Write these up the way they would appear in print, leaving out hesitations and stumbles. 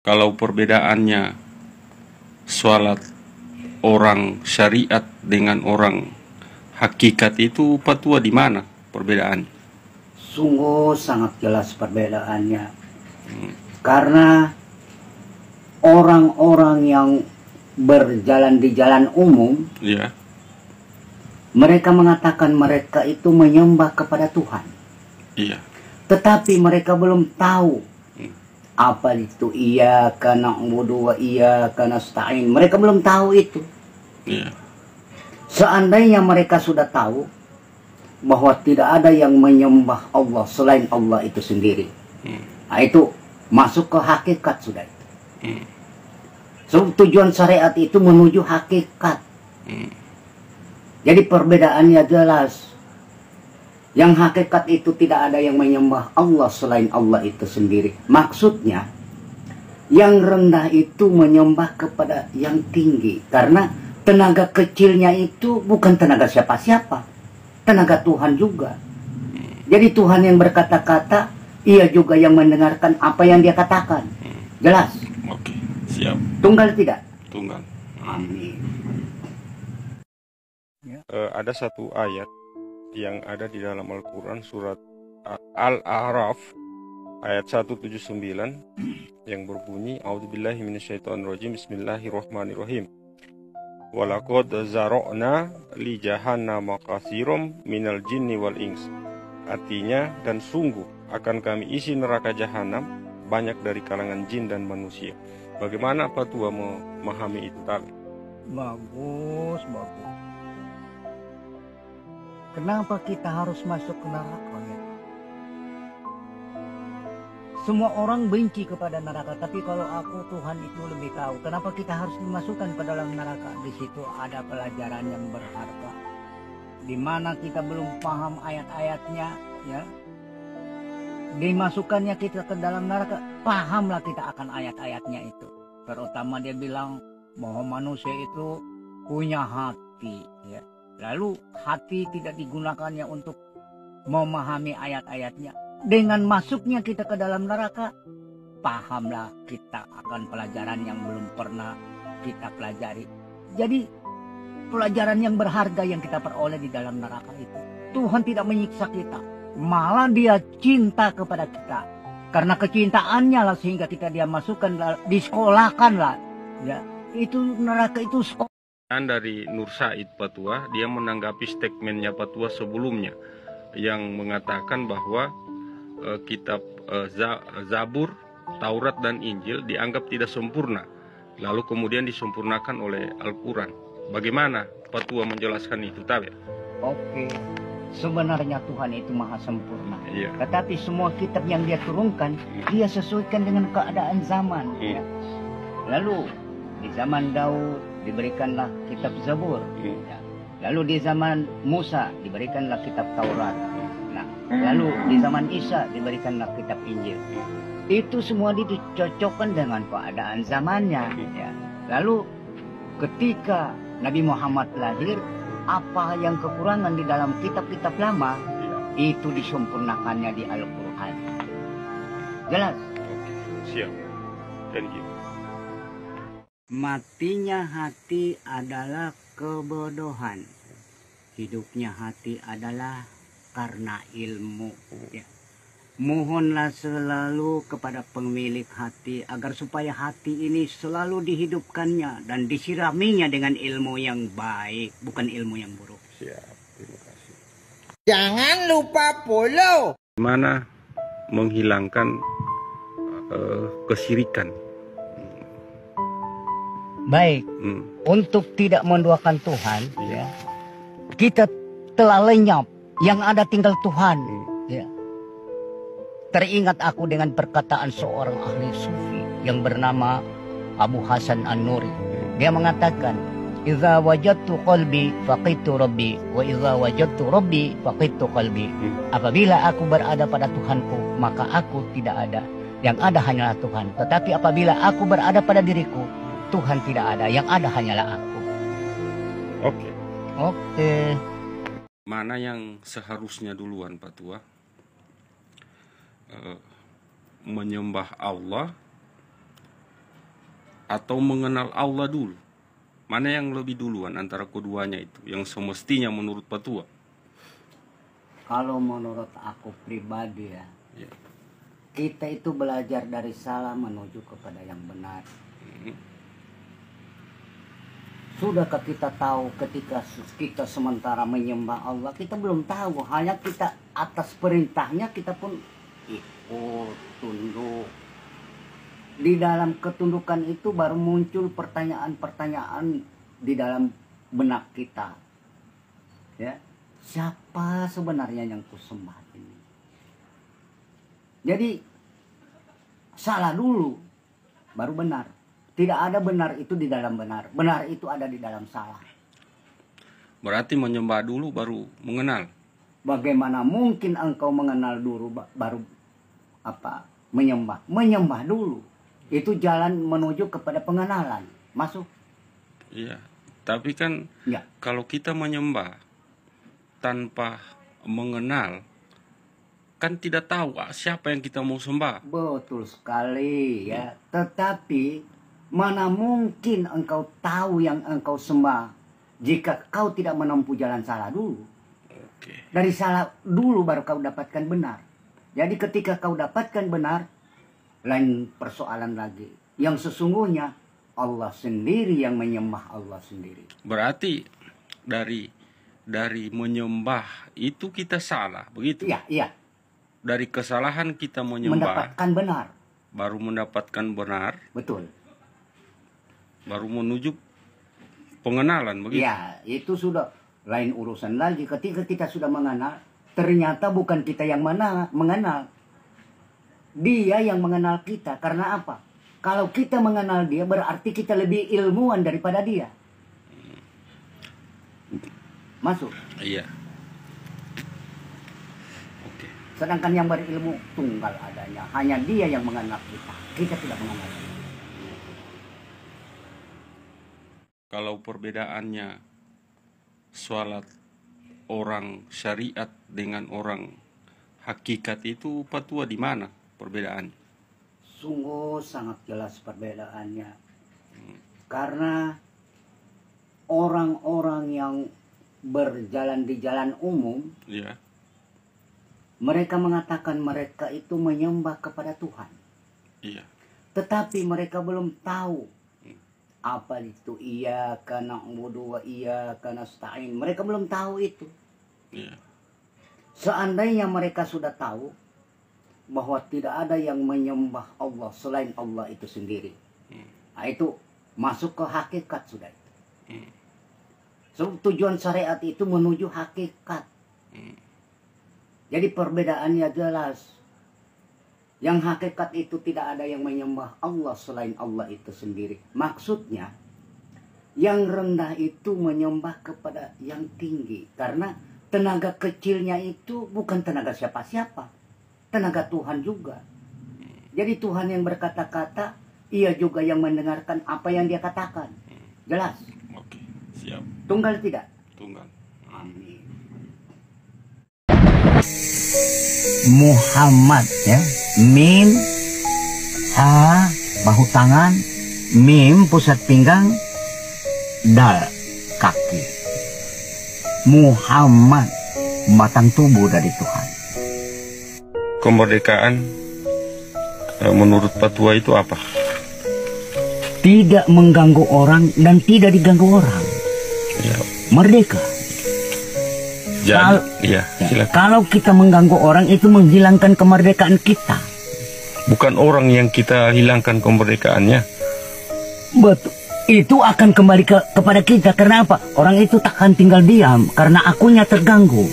Kalau perbedaannya sholat orang syariat dengan orang hakikat itu Patua di mana perbedaannya? Sungguh sangat jelas perbedaannya. Karena orang-orang yang berjalan di jalan umum, Ya, mereka mengatakan mereka itu menyembah kepada Tuhan. iya. Tetapi mereka belum tahu apa itu iyyaka na'budu wa iyyaka nasta'in. Mereka belum tahu itu. Iya. Seandainya mereka sudah tahu bahwa tidak ada yang menyembah Allah selain Allah itu sendiri. Nah, itu masuk ke hakikat sudah itu. So, tujuan syariat itu menuju hakikat. Jadi perbedaannya jelas. Yang hakikat itu tidak ada yang menyembah Allah selain Allah itu sendiri. Maksudnya, yang rendah itu menyembah kepada yang tinggi. Karena tenaga kecilnya itu bukan tenaga siapa-siapa. Tenaga Tuhan juga. Jadi Tuhan yang berkata-kata, ia juga yang mendengarkan apa yang dia katakan. Jelas? Oke, siap. Tunggal tidak? Tunggal. Amin. Ada satu ayat yang ada di dalam Al-Quran surat Al-A'raf ayat 179 yang berbunyi A'udzubillahi minasyaitonirrajim Bismillahirrahmanirrahim. Walaqad zara'na li jahannama katsiran minal jinni wal ins. Artinya, dan sungguh akan kami isi neraka jahanam banyak dari kalangan jin dan manusia. Bagaimana Patua memahami itu tadi? Bagus. Kenapa kita harus masuk ke neraka ya? Semua orang benci kepada neraka, tapi kalau aku Tuhan itu lebih tahu. Kenapa kita harus dimasukkan ke dalam neraka? Di situ ada pelajaran yang berharga. Di mana kita belum paham ayat-ayatnya, ya. Dimasukkannya kita ke dalam neraka, pahamlah kita akan ayat-ayatnya itu. Terutama dia bilang bahwa manusia itu punya hati, ya. Lalu hati tidak digunakannya untuk memahami ayat-ayatnya. Dengan masuknya kita ke dalam neraka, pahamlah kita akan pelajaran yang belum pernah kita pelajari. Jadi pelajaran yang berharga yang kita peroleh di dalam neraka itu. Tuhan tidak menyiksa kita, malah dia cinta kepada kita. Karena kecintaannya lah sehingga dia masukkan, disekolahkan lah. Ya, itu neraka itu sekolah. Dari Nur Said Patua, dia menanggapi statementnya Patua sebelumnya yang mengatakan bahwa kitab Zabur, Taurat dan Injil dianggap tidak sempurna, lalu kemudian disempurnakan oleh Al-Quran. Bagaimana Patua menjelaskan itu, Tabe? Oke, sebenarnya Tuhan itu maha sempurna. Iya. Tetapi semua kitab yang dia turunkan, dia sesuaikan dengan keadaan zaman. Ya. Lalu di zaman Daud diberikanlah kitab Zabur. Ya. Lalu di zaman Musa diberikanlah kitab Taurat. Nah, lalu di zaman Isa diberikanlah kitab Injil. Itu semua dicocokkan dengan keadaan zamannya. Ya. Lalu ketika Nabi Muhammad lahir, apa yang kekurangan di dalam kitab-kitab lama, itu disempurnakannya di Al-Quran. Jelas? Siap. Thank you. Matinya hati adalah kebodohan. Hidupnya hati adalah karena ilmu. Ya. Mohonlah selalu kepada pemilik hati agar supaya hati ini selalu dihidupkannya dan disiraminya dengan ilmu yang baik, bukan ilmu yang buruk. Siap, terima kasih. Jangan lupa follow. Gimana menghilangkan kesirikan? Baik, untuk tidak menduakan Tuhan, ya, kita telah lenyap, yang ada tinggal Tuhan. Ya. Teringat aku dengan perkataan seorang ahli sufi yang bernama Abu Hasan An-Nuri. Dia mengatakan, "Idza wajadtu qalbi faqidtu rabbi, wa idza wajadtu rabbi faqidtu qalbi." Apabila aku berada pada Tuhanku, maka aku tidak ada. Yang ada hanyalah Tuhan. Tetapi apabila aku berada pada diriku, Tuhan tidak ada, yang ada hanyalah aku. Oke. Mana yang seharusnya duluan, Pak Tua? Menyembah Allah atau mengenal Allah dulu? Mana yang lebih duluan antara keduanya itu, yang semestinya menurut petua? Kalau menurut aku pribadi ya, kita itu belajar dari salah menuju kepada yang benar. Sudahkah kita tahu ketika kita sementara menyembah Allah, kita belum tahu, hanya kita atas perintahnya kita pun ikut, tunduk. Di dalam ketundukan itu baru muncul pertanyaan-pertanyaan di dalam benak kita. Ya, siapa sebenarnya yang kusembah ini? Jadi salah dulu baru benar. Tidak ada benar itu di dalam benar. Benar itu ada di dalam salah. Berarti menyembah dulu baru mengenal. Bagaimana mungkin engkau mengenal dulu baru menyembah? Menyembah dulu. Itu jalan menuju kepada pengenalan. Masuk? Iya. Tapi kan ya, kalau kita menyembah tanpa mengenal, kan tidak tahu siapa yang kita mau sembah. Betul sekali ya. Tetapi mana mungkin engkau tahu yang engkau sembah jika kau tidak menempuh jalan salah dulu. Oke. Dari salah dulu baru kau dapatkan benar. Jadi ketika kau dapatkan benar, lain persoalan lagi. Yang sesungguhnya Allah sendiri yang menyembah Allah sendiri. Berarti dari menyembah itu kita salah, begitu? Iya, iya. Dari kesalahan kita menyembah Mendapatkan benar. baru mendapatkan benar, Betul. baru menuju pengenalan, begitu? Ya, itu sudah lain urusan lagi. Ketika kita sudah mengenal, ternyata bukan kita yang mengenal. Dia yang mengenal kita. Karena apa? Kalau kita mengenal dia, berarti kita lebih ilmuwan daripada dia. Masuk? Iya. Oke. Sedangkan yang berilmu tunggal adanya. Hanya dia yang mengenal kita. Kita tidak mengenal dia. Kalau perbedaannya sholat orang syariat dengan orang hakikat itu petua di mana perbedaannya? Sungguh sangat jelas perbedaannya. Karena orang-orang yang berjalan di jalan umum, Iya. mereka mengatakan mereka itu menyembah kepada Tuhan. Iya. Tetapi mereka belum tahu apa itu iyyaka na'budu wa iyyaka nasta'in. Mereka belum tahu itu. Iya. Seandainya mereka sudah tahu bahwa tidak ada yang menyembah Allah selain Allah itu sendiri. Nah, itu masuk ke hakikat sudah itu. So, tujuan syariat itu menuju hakikat. Jadi perbedaannya jelas. Yang hakikat itu tidak ada yang menyembah Allah selain Allah itu sendiri. Maksudnya, yang rendah itu menyembah kepada yang tinggi. Karena tenaga kecilnya itu bukan tenaga siapa-siapa. Tenaga Tuhan juga. Jadi Tuhan yang berkata-kata, ia juga yang mendengarkan apa yang dia katakan. Jelas? Oke, siap. Tunggal tidak? Tunggal. Amin. Muhammad ya. Mim, ha, bahu tangan, mim, pusat pinggang, dal, kaki. Muhammad, batang tubuh dari Tuhan. Kemerdekaan menurut fatwa itu apa? Tidak mengganggu orang dan tidak diganggu orang. Ya. Merdeka. Iya, silakan. Kalau kita mengganggu orang itu menghilangkan kemerdekaan kita. Bukan orang yang kita hilangkan kemerdekaannya. Betul. Itu akan kembali kepada kita. Karena apa? Orang itu takkan tinggal diam karena akunya terganggu.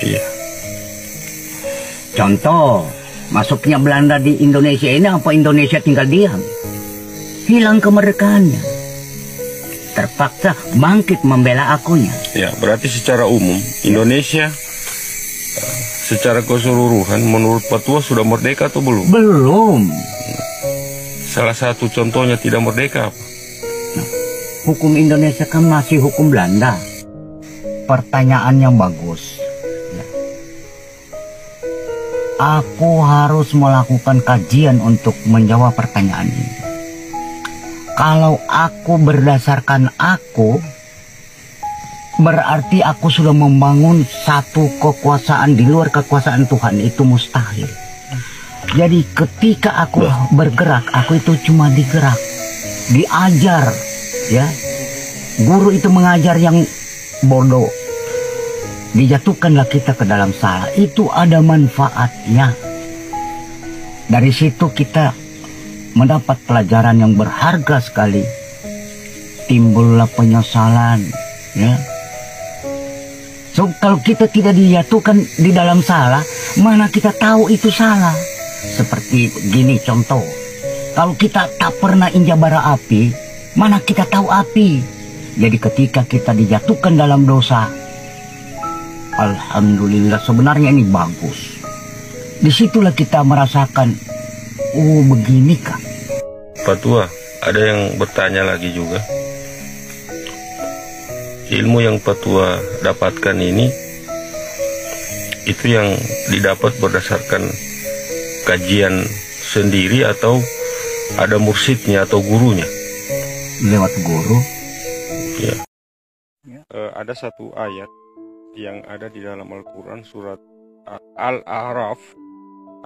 Iya. Contoh, masuknya Belanda di Indonesia ini, apa Indonesia tinggal diam? Hilang kemerdekaannya. Terpaksa bangkit membela akunya. Ya, berarti secara umum Indonesia secara keseluruhan menurut fatwa sudah merdeka atau belum? Belum. Salah satu contohnya tidak merdeka apa? Nah, hukum Indonesia kan masih hukum Belanda. Pertanyaan yang bagus. Ya. Aku harus melakukan kajian untuk menjawab pertanyaan ini. Kalau aku berdasarkan aku, berarti aku sudah membangun satu kekuasaan di luar kekuasaan Tuhan, itu mustahil. Jadi ketika aku bergerak, aku itu cuma digerak, diajar, ya. Guru itu mengajar yang bodoh. Dijatuhkanlah kita ke dalam salah, itu ada manfaatnya. Dari situ kita mendapat pelajaran yang berharga sekali. Timbullah penyesalan, ya. So, kalau kita tidak dijatuhkan di dalam salah, mana kita tahu itu salah. Seperti gini contoh, kalau kita tak pernah injak bara api, mana kita tahu api. Jadi ketika kita dijatuhkan dalam dosa, alhamdulillah, sebenarnya ini bagus. Disitulah kita merasakan, oh beginikah. Pak Tua, ada yang bertanya lagi juga. Ilmu yang Pak Tua dapatkan ini, itu yang didapat berdasarkan kajian sendiri atau ada mursyidnya atau gurunya? Lewat guru. Ya. Ada satu ayat yang ada di dalam Al-Quran surat Al-A'raf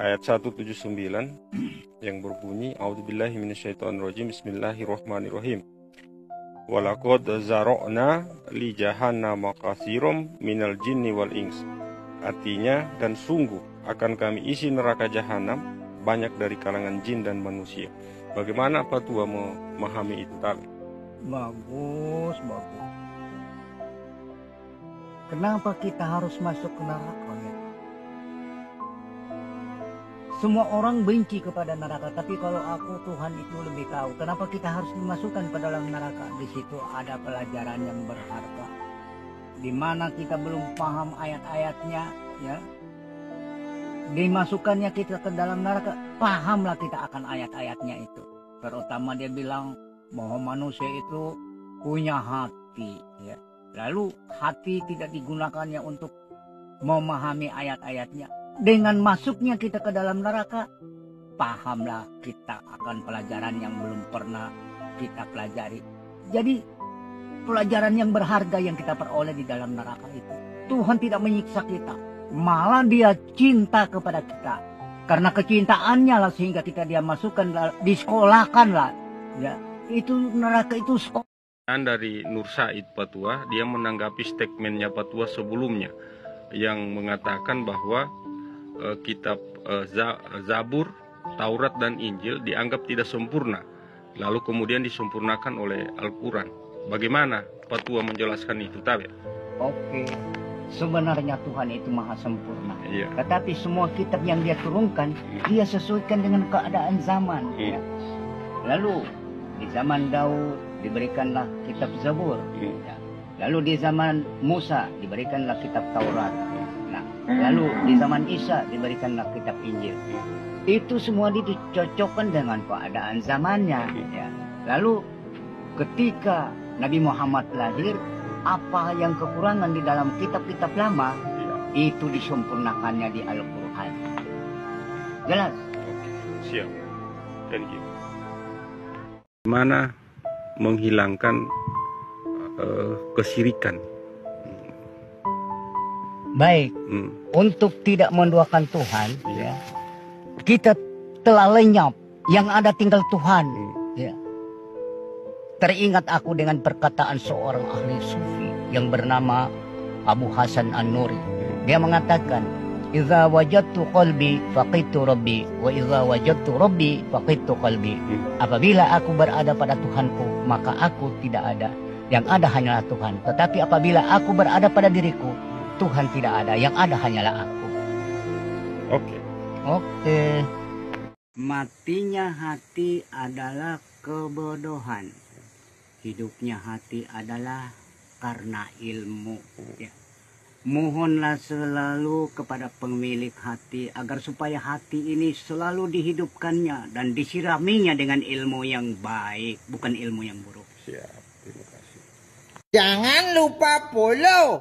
ayat 179 yang berbunyi, A'udzubillahi minasyaitonirrajim, Bismillahirrahmanirrahim. Walaqad zara'na li jahannama katsiran minal jinni wal ins. Artinya, dan sungguh akan kami isi neraka jahanam banyak dari kalangan jin dan manusia. Bagaimana Pak Tua memahami itu tadi? Bagus, bagus. Kenapa kita harus masuk ke neraka, ya? Semua orang benci kepada neraka, tapi kalau aku, Tuhan itu lebih tahu. Kenapa kita harus dimasukkan ke dalam neraka? Di situ ada pelajaran yang berharga. Di mana kita belum paham ayat-ayatnya, ya. Dimasukkannya kita ke dalam neraka, pahamlah kita akan ayat-ayatnya itu. Terutama dia bilang bahwa manusia itu punya hati, ya. Lalu hati tidak digunakannya untuk memahami ayat-ayatnya. Dengan masuknya kita ke dalam neraka, pahamlah kita akan pelajaran yang belum pernah kita pelajari. Jadi pelajaran yang berharga yang kita peroleh di dalam neraka itu. Tuhan tidak menyiksa kita, malah dia cinta kepada kita. Karena kecintaannya lah sehingga dia masukkan, disekolahkan lah, ya. Itu neraka itu sekolah. Dari Nur Said Pak Tua, dia menanggapi statementnya Pak Tua sebelumnya yang mengatakan bahwa kitab Zabur, Taurat dan Injil dianggap tidak sempurna, lalu kemudian disempurnakan oleh Al-Quran. Bagaimana Pak Tua menjelaskan itu, Tabe? Oke, sebenarnya Tuhan itu maha sempurna. Iya. Tetapi semua kitab yang dia turunkan, dia sesuaikan dengan keadaan zaman. Ya. Lalu di zaman Daud diberikanlah kitab Zabur. Ya. Lalu di zaman Musa diberikanlah kitab Taurat. Nah, lalu di zaman Isa diberikanlah kitab Injil. Itu semua dicocokkan dengan keadaan zamannya. Ya. Lalu ketika Nabi Muhammad lahir, apa yang kekurangan di dalam kitab-kitab lama, itu disempurnakannya di Al-Quran. Jelas? Siap. Thank you. Bagaimana menghilangkan kesyirikan? Baik, untuk tidak menduakan Tuhan, ya, kita telah lenyap, yang ada tinggal Tuhan. Ya. Teringat aku dengan perkataan seorang ahli sufi yang bernama Abu Hasan An-Nuri. Dia mengatakan, "Idza wajadtu qalbi faqidtu rabbi, wa idza wajadtu rabbi faqidtu qalbi." Apabila aku berada pada Tuhanku, maka aku tidak ada. Yang ada hanyalah Tuhan. Tetapi apabila aku berada pada diriku, Tuhan tidak ada. Yang ada hanyalah aku. Oke. Matinya hati adalah kebodohan. Hidupnya hati adalah karena ilmu. Ya. Mohonlah selalu kepada pemilik hati agar supaya hati ini selalu dihidupkannya dan disiraminya dengan ilmu yang baik, bukan ilmu yang buruk. Siap, terima kasih. Jangan lupa follow.